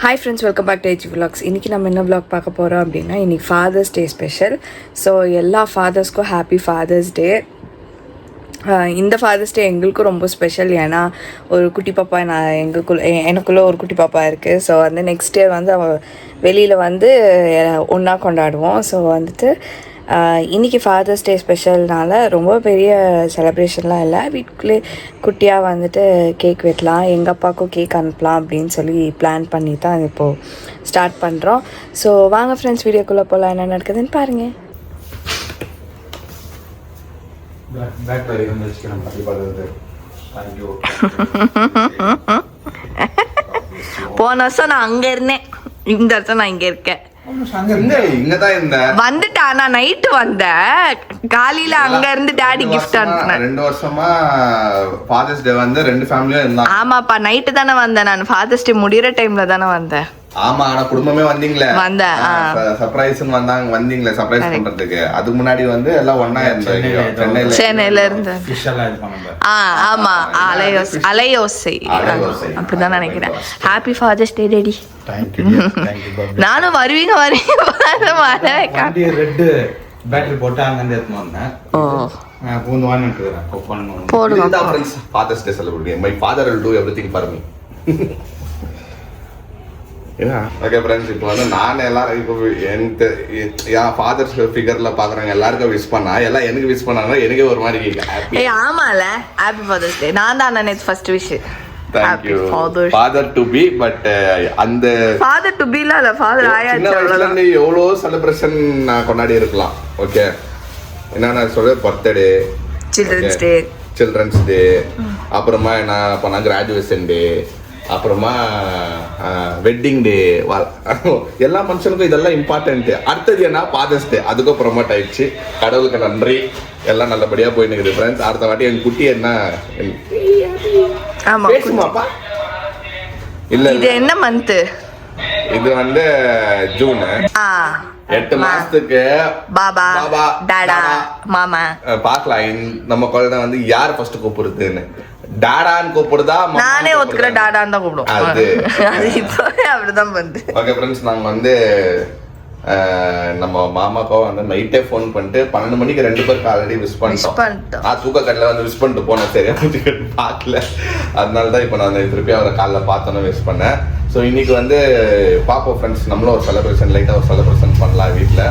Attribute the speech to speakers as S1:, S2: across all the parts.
S1: Hi friends, welcome back to HG Vlogs. இன்றைக்கி நம்ம என்ன vlog பார்க்க போகிறோம் அப்படின்னா, இன்றைக்கி ஃபாதர்ஸ் டே ஸ்பெஷல். ஸோ எல்லா ஃபாதர்ஸ்க்கும் ஹாப்பி ஃபாதர்ஸ் டே. இந்த ஃபாதர்ஸ் டே எங்களுக்கும் ரொம்ப ஸ்பெஷல். ஏன்னா ஒரு குட்டி பாப்பா எனக்குள்ளே ஒரு குட்டி பாப்பா இருக்குது. ஸோ வந்து நெக்ஸ்ட் இயர் வந்து வெளியில் வந்து ஒன்றா கொண்டாடுவோம். ஸோ வந்துட்டு இன்றைக்கி ஃபாதர்ஸ் டே ஸ்பெஷல்னால ரொம்ப பெரிய செலப்ரேஷன்லாம் இல்லை, வீட்டுக்குள்ளே குட்டியாக வந்துட்டு கேக் வெட்டலாம், எங்கள் அப்பாவுக்கும் கேக் அனுப்பலாம் அப்படின்னு சொல்லி பிளான் பண்ணி தான் இப்போது ஸ்டார்ட் பண்ணுறோம். ஸோ வாங்க ஃப்ரெண்ட்ஸ், வீடியோக்குள்ளே போகலாம், என்ன நடக்குதுன்னு பாருங்கள். போன வருஷம் நான் அங்கே இருந்தேன், இந்த வருஷம் நான் இங்கே இருக்கேன். வந்துட்டா நான் நைட்டு வந்தேன், காலையில அங்க இருந்து டாடி கிஃப்ட் அனுப்புனேன்.
S2: 2 வருஷமா ஃபாதர்ஸ் டே வந்து 2 ஃபேமிலியும் இருந்தாங்க.
S1: ஆமாப்பா, நைட்டு தானே வந்தேன் நான், ஃபாதர்ஸ் டே முடியற டைம்ல தானே வந்தேன்.
S2: ஆமா, ஆனா குடும்பமே வந்தீங்களே,
S1: வந்தேன்
S2: சர்ப்ரைஸ்னு வந்தீங்களே சர்ப்ரைஸ் பண்றதுக்கு. அதுக்கு முன்னாடி வந்து எல்லாம் ஒண்ணா இருந்தாங்க
S1: சென்னையில இருந்து. ஆமா, அலையோசை அப்படிதான் நினைக்கிறேன். Happy fathers day daddy. நானும் வருவீங்க
S3: பேட்டரி போட்டு அங்க இருந்து எடுத்து வந்தேன்.
S1: போடுங்க.
S2: Father's day celebrate. My father will do everything for me. Okay friends, இப்போ வந்து நான் எல்லாரும் இப்போ என் ஃபாதர்ஸ் ஃபிகர்ல பாக்குறாங்க, எல்லாருக்கும் விஷ் பண்ணா, எல்லாம் எனக்கு விஷ் பண்ணாங்க. எனக்கே ஒரு மாதிரி ஹாப்பி.
S1: ஆமால, ஹாப்பி ஃபாதர்ஸ் டே. நான் தான் அண்ணனே first wish.
S2: Thank you father to be. but அந்த
S1: father to be இல்ல father ஆயாச்சு.
S2: சின்ன வயசுல இருந்து எவ்வளோ செலிப்ரேஷன் நான் கொண்டாடி இருக்கலாம். ஓகே, என்னன்னா சொல்ற பர்த்டே, சில்ட்ரன்ஸ் டே, அப்புறமா என்ன பண்ண கிராஜுவேஷன் டே, அப்புறமா வெட்டிங் டே. எல்லா மனுஷனுக்கும் இதெல்லாம் இம்பார்ட்டன்ட். அடுத்தது என்ன ஃபாதர்ஸ் டே, அதுக்கும் ப்ரொமோட் ஆயிடுச்சு. கடவுளுக்கு நன்றி, எல்லாம் நல்லபடியா போயிட்டு இருக்குது ஃப்ரெண்ட்ஸ். அடுத்த வாட்டி என் குட்டி என்ன பேசுமாப்பா இல்ல,
S1: இது என்ன மந்த்?
S2: இது வந்து ஜூன். 8 மாசத்துக்கு
S1: பாபா டாடா மாமா.
S2: பாக்கலாம் நம்ம குழந்தை வந்து யார் ஃபர்ஸ்ட் கூப்பிடுறதுன்னு. டாடான்னு கூப்பிடுதா?
S1: நானே ஒத்துக்கிறேன், டாடான்னு தான் கூப்பிடுவோம். அது இப்பவே அப்படிதான் வந்து.
S2: ஓகே ஃப்ரெண்ட்ஸ், நாங்க வந்து நம்ம மாமாக்கோ வந்து நைட்டே ஃபோன் பண்ணிட்டு 12 மணிக்கு 2 பேருக்கு ஆல்ரெடி விஷ் பண்ணிட்டோம். தூக்க கடையில் வந்து விஷ் பண்ணிட்டு போனேன், சரியா பார்க்கல. அதனால தான் இப்போ நான் திருப்பி அவரை காலைல பார்த்தோன்னே விஷ் பண்ணேன். ஸோ இன்னைக்கு வந்து பார்ப்போம் ஃப்ரெண்ட்ஸ், நம்மளும் ஒரு செலிப்ரேஷன், லைட்டாக ஒரு செலிப்ரேஷன் பண்ணலாம் வீட்டில்.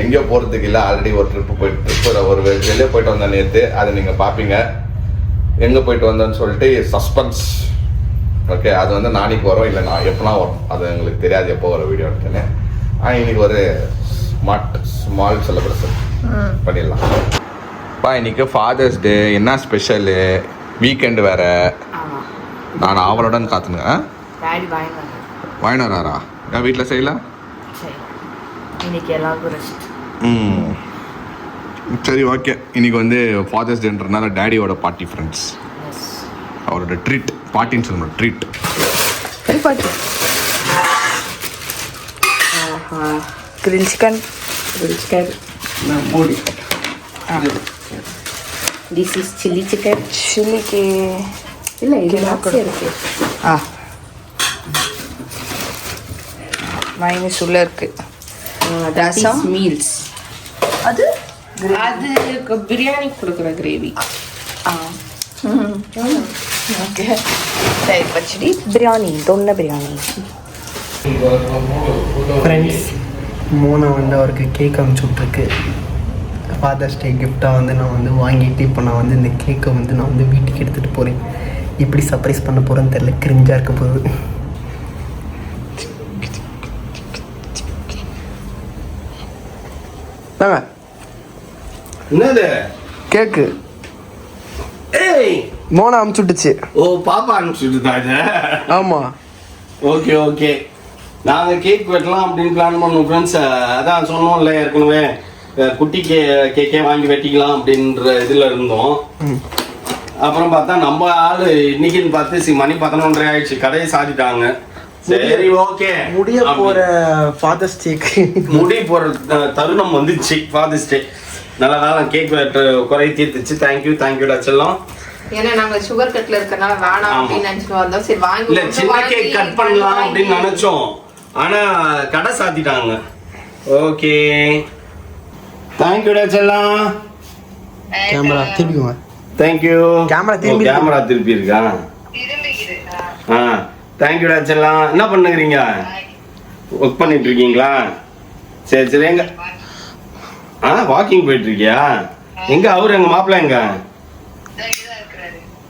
S2: எங்கேயோ போகிறதுக்கு இல்லை, ஆல்ரெடி ஒரு ட்ரிப்பு ஒரு வெளியே போயிட்டு வந்தேன் நேற்று, அதை நீங்கள் பார்ப்பீங்க. எங்கே போயிட்டு வந்தேன்னு சொல்லிட்டு சஸ்பென்ஸ். ஓகே, அது வந்து நாளைக்கு வரும், இல்லை நான் எப்போலாம் வரும் அது எங்களுக்கு தெரியாது, எப்போ வர வீடியோ எடுத்தேன்னு. இன்னைக்கு ஒரு ஸ்மால் செலிப்ரேஷன் பண்ணிடலாம். இன்னைக்கு ஃபாதர்ஸ் டே. என்ன ஸ்பெஷலு? வீக்கெண்டு வேற. நான் ஆவலுடன் காத்துங்க. வாங்கினாரா? என் வீட்டில் செய்யலாம். சரி, ஓகே. இன்னைக்கு வந்து ஃபாதர்ஸ் டேன்றதுனால டேடியோட பார்ட்டி ஃப்ரெண்ட்ஸ். அவரோட ட்ரீட், பார்ட்டின்னு சொல்லணும், ட்ரீட்.
S1: Grilled chicken.
S3: மூடி.
S1: This is chili chicken. Chili ke
S4: இல்ல இது பாக்ஸ் இருக்கு.
S1: மைனஸ் உள்ள இருக்கு. ரசம்
S4: மீல்ஸ். அது பிரியாணி கொடுக்குற கிரேவி.
S1: ஓகே, சரி. பச்சடி பிரியாணி, தொன்ன பிரியாணி.
S5: ஃப்ரெண்ட்ஸ், மோனா வந்து அவருக்கு கேக் அனுப்பிச்சி விட்ருக்கு. ஃபாதர்ஸ் டே கிஃப்டாக வந்து நான் வந்து வாங்கிட்டு இப்போ நான் வந்து இந்த கேக்கை வந்து நான் வந்து வீட்டுக்கு எடுத்துகிட்டு போகிறேன். எப்படி சர்ப்ரைஸ் பண்ண போகிறேன்னு தெரில, கிரிஞ்சாக இருக்க போகுது.
S3: என்னது
S5: கேக்கு?
S3: ஏய்,
S5: மோனா அனுப்பிச்சி விட்டுச்சு.
S3: ஓ, பாப்பா அனுப்பிச்சுட்டுதா இது?
S5: ஆமாம்.
S3: ஓகே ஓகே, நாங்கள் கேக் வெட்டலாம் அப்படின்னு பிளான் பண்ணோம் ஃப்ரெண்ட்ஸ். அதான் சொன்னோம்ல ஏற்கனவே, குட்டி கேக்கே வாங்கி வெட்டிக்கலாம் அப்படின்ற இதில் இருந்தோம். அப்புறம் பார்த்தா நம்ம ஆள் இன்னைக்குன்னு பார்த்து மணி 11:30 ஆயிடுச்சு, கடையை சாத்திட்டாங்க. சரி, ஓகே.
S5: முடிய போகிற ஃபாதர்ஸ் டேக்கு
S3: முடி போகிற தருணம் வந்துச்சு ஃபாதர்ஸ் டே. நல்ல கேக் வெட்ட குறை தீர்த்துச்சு. தேங்க்யூடா செல்லம்.
S4: ஏன்னா நாங்க சுகர் கட்ல இருக்கறனால வேணாம் அப்படின்னு நினைச்சிட்டு வந்தோம். சரி வாங்கி
S3: இல்ல சின்ன கேக் கட் பண்ணலாம் அப்படின்னு நினைச்சோம். ஆனா கடை சாத்திட்டாங்க. ஓகே தேங்க்யூடா செல்லம்.
S5: கேமரா திருப்பிக்குங்க.
S3: தேங்க்யூ.
S5: கேமரா
S3: திருப்பி இருக்கா? தேங்க்யூடா செல்லம். என்ன பண்ணுகிறீங்க? ஒர்க் பண்ணிட்டு இருக்கீங்களா? சரி சரி. எங்க வாக்கிங் போயிட்டு இருக்கியா? எங்க அவரு எங்க மாப்பிள்ள எங்க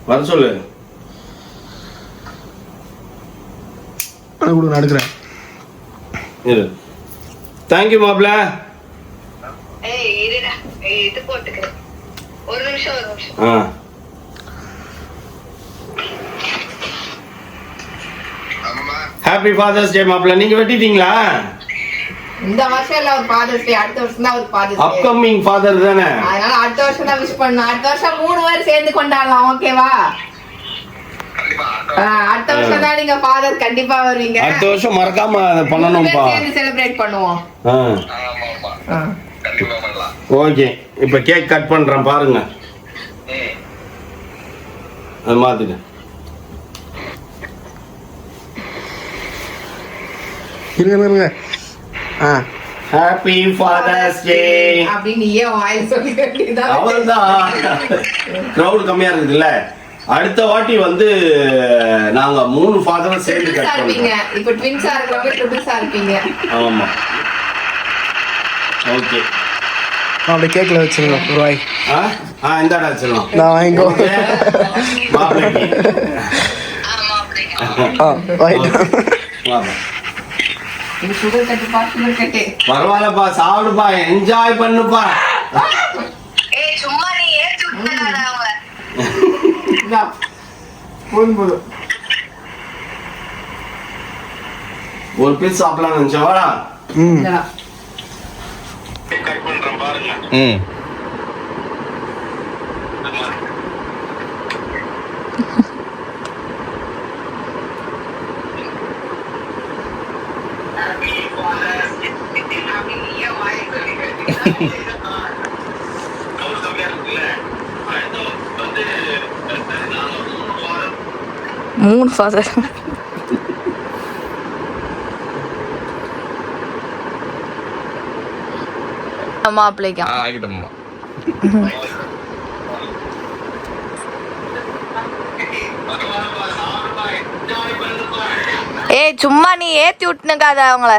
S3: வர சொல்லு.
S5: நடக்கிறேன்.
S3: தேங்க்யூ மாப்பிள்ள. ஹாப்பி ஃபாதர்ஸ் டே மாப்பிள்ள. நீங்க வெட்டிட்டீங்களா?
S4: இந்த வருஷம் இல்ல ஒரு ஃபாதர்ஸ் டே, அடுத்த வருஷம் தான் ஒரு ஃபாதர்ஸ் டே.
S3: அப்கமிங் ஃபாதர் தானே,
S4: அதனால அடுத்த வருஷம் தான் விஷ் பண்ணணும். அடுத்த வருஷம் 3 பேர் சேர்ந்து கொண்டாடலாம். ஓகேவா? அடுத்த வருஷம் தான் நீங்க ஃபாதர் கண்டிப்பா வருவீங்க.
S3: அடுத்த வருஷம் மறக்காம அதை பண்ணணும்பா.
S4: சேர்ந்து செலிப்ரேட் பண்ணுவோம்.
S3: ஓகே இப்ப கேக் கட் பண்றேன் பாருங்க. அது மாத்திட்டு
S5: இருங்க.
S3: ஹாப்பி ஃபாதர்ஸ் டே
S4: அப்படி நீயே வாயில சொல்லி வேண்டியதா.
S3: அவ்வளவுதான். கிரவுட் கம்மியா இருக்குதுல்ல. அடுத்த வாட்டி வந்து நாங்க 3 ஃபாதரும் சேர்ந்து கட்
S4: இருப்பீங்க.
S3: பண்ணுவோம்.
S4: இப்போ ட்வின்ஸா இருக்கறவங்க ட்ரிபிள்ஸா இருப்பீங்க.
S3: ஆமா ஓகே.
S5: அப்படியே கேக்ல வச்சிருங்க ஒரு வாய்.
S3: இந்தாடா சொல்லலாம்.
S5: நான் வாங்கிக்கோ.
S3: மாப்பிள்ளைக்கு
S4: இது சுகர் கட்டு பா, சுகர் கட்டு.
S3: பரவாயில்லப்பா, சாப்பிடுப்பா, என்ஜாய் பண்ணுப்பா.
S4: சும்மா நீ ஏத்து விட்டாடா அவங்க. போதும்
S3: ஒரு பீஸ் சாப்பிடலாம் நினைச்சவாடா. கட் பண்றேன் பாருங்க.
S1: மூணு ஃபாதர். மாப்பிள்ளைக்கா
S2: ஆகிட்டோம்மா.
S1: ஏய் சும்மா நீ ஏத்தி விட்டுனுக்காத அவங்கள.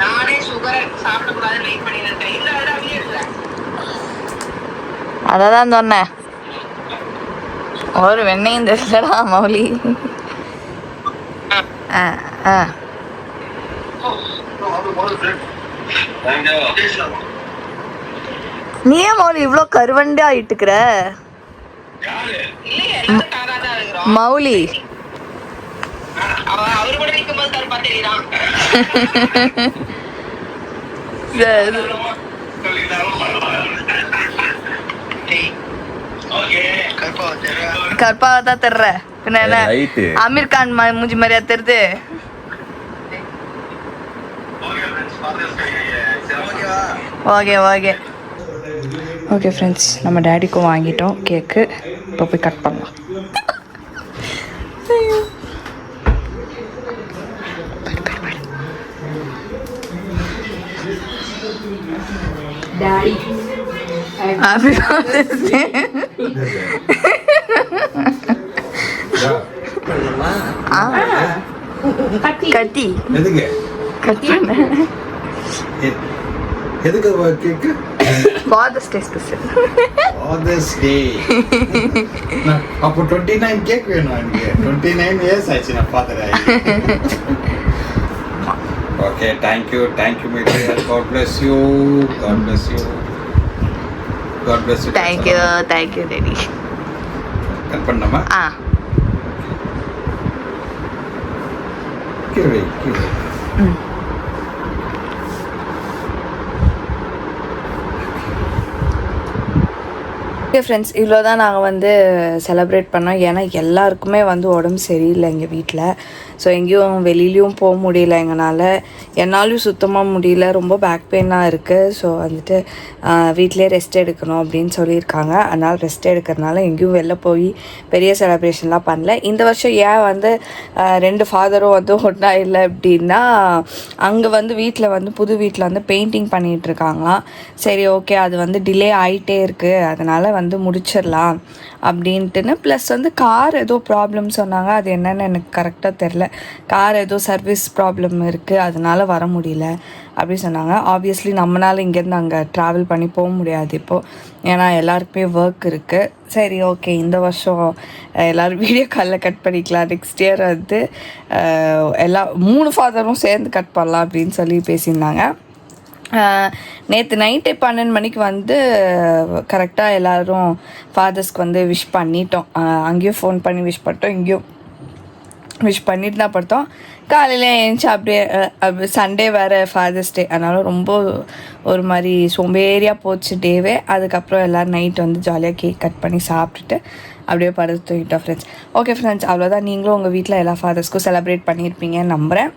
S4: நானே சுகர் சாப்பிட கூடாதுன்னு வெயிட் பண்ணிட்டேன். இல்ல அது அப்படியே இல்ல.
S1: அததான் சொன்னேன். ஒரு வெண்ணையும் தெரியலடா மௌலி. நீ ஏன் மௌலி இவ்ளோ கருவண்டா ஆயிட்டுக்கிற? மௌலி
S4: அவரு கூட நிக்கும்போது கருப்பா தெரியறான்.
S1: கற்பாவை தான் தெர்ற. பின்ன என்ன அமீர் கான் மூஞ்சி மாதிரியா தெரியுது? ஓகே ஓகே ஓகே ஃப்ரெண்ட்ஸ், நம்ம டேடிக்கும் வாங்கிட்டோம் கேக்கு. இப்போ போய் கட் பண்ணலாம்.
S4: Daddy
S1: happy fathers Day. கட்டி
S6: எதுக்கு
S1: கட்டி
S6: எதுக்கு cake?
S1: Father's Day special.
S6: Father's Day. அப்போ 29 கேக் வேணும் எனக்கு. 29 இயர்ஸ் ஆச்சு நான் ஃபாதர் ஆகி. Okay, thank you my dear. God bless you. God bless you.
S1: Thank you daddy.
S6: Cut பண்ணமா? கீழே
S1: ஓகே ஃப்ரெண்ட்ஸ், இவ்வளோ தான் நாங்கள் வந்து செலிப்ரேட் பண்ணோம். ஏன்னா எல்லாருக்குமே வந்து உடம்பு சரியில்லை எங்கள் வீட்டில். ஸோ எங்கேயும் வெளியிலையும் போக முடியல எங்களால். என்னாலும் சுத்தமாக முடியல, ரொம்ப பேக் பெயினாக இருக்குது. ஸோ வந்துட்டு வீட்டிலே ரெஸ்ட் எடுக்கணும் அப்படின்னு சொல்லியிருக்காங்க. அதனால் ரெஸ்ட் எடுக்கிறதுனால எங்கேயும் வெளில போய் பெரிய செலிப்ரேஷன்லாம் பண்ணல. இந்த வருஷம் ஏன் வந்து 2 ஃபாதரும் வந்து ஒன்றா இல்லை அப்படின்னா, அங்கே வந்து வீட்டில் வந்து புது வீட்டில் வந்து பெயிண்டிங் பண்ணிகிட்டு இருக்காங்களாம். சரி ஓகே, அது வந்து டிலே ஆகிட்டே இருக்குது, அதனால் வந்து முடிச்சிடலாம் அப்படின்ட்டுன்னு. ப்ளஸ் வந்து கார் ஏதோ ப்ராப்ளம் சொன்னாங்க, அது என்னென்னு எனக்கு கரெக்டாக தெரில. கார் ஏதோ சர்வீஸ் ப்ராப்ளம் இருக்குது, அதனால் வர முடியல அப்படி சொன்னாங்க. ஆப்வியஸ்லி நம்மளால் இங்கேருந்து அங்கே ட்ராவல் பண்ணி போக முடியாது இப்போது, ஏன்னா எல்லாருக்குமே ஒர்க் இருக்குது. சரி ஓகே, இந்த வருஷம் எல்லோரும் வீடியோ காலில் கட் பண்ணிக்கலாம். நெக்ஸ்ட் இயர் வந்து எல்லா 3 ஃபாதரும் சேர்ந்து கட் பண்ணலாம் அப்படின்னு சொல்லி பேசியிருந்தாங்க. நேற்று நைட்டு 12 மணிக்கு வந்து கரெக்டாக எல்லோரும் ஃபாதர்ஸ்க்கு வந்து விஷ் பண்ணிட்டோம். அங்கேயும் ஃபோன் பண்ணி விஷ் பண்ணிட்டோம், இங்கேயும் விஷ் பண்ணிட்டு தான் படுத்தோம். காலையில் எழுந்துச்சி அப்படியே சண்டே வேறு ஃபாதர்ஸ் டே, அதனால ரொம்ப ஒரு மாதிரி சோம்பேறியாக போச்சு டேவே. அதுக்கப்புறம் எல்லோரும் நைட் வந்து ஜாலியாக கேக் கட் பண்ணி சாப்பிட்டுட்டு அப்படியே படுத்து தூங்கிட்டோம் ஃப்ரெண்ட்ஸ். ஓகே ஃப்ரெண்ட்ஸ், அவ்வளோதான். நீங்களும் உங்கள் வீட்டில் எல்லா ஃபாதர்ஸ்க்கும் செலிப்ரேட் பண்ணியிருப்பீங்கன்னு நம்புகிறேன்.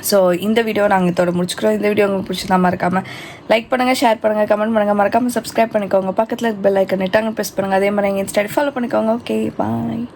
S1: ஸோ இந்த வீடியோ நாங்கள் இதோட முடிச்சுக்கிறோம். இந்த வீடியோ உங்களுக்கு பிடிச்சதா மறக்காமல் லைக் பண்ணுங்கள், ஷேர் பண்ணுங்கள், கமெண்ட் பண்ணுங்கள், மறக்காமல் சப்ஸ்கிரைப் பண்ணிக்கோங்க. பக்கத்தில் பெல் ஐக்கன் ப்ரெஸ் பண்ணுங்கள். அதே மாதிரி எங்கள் இன்ஸ்டாடி ஃபாலோ பண்ணிக்கோங்க. ஓகே, பாய்.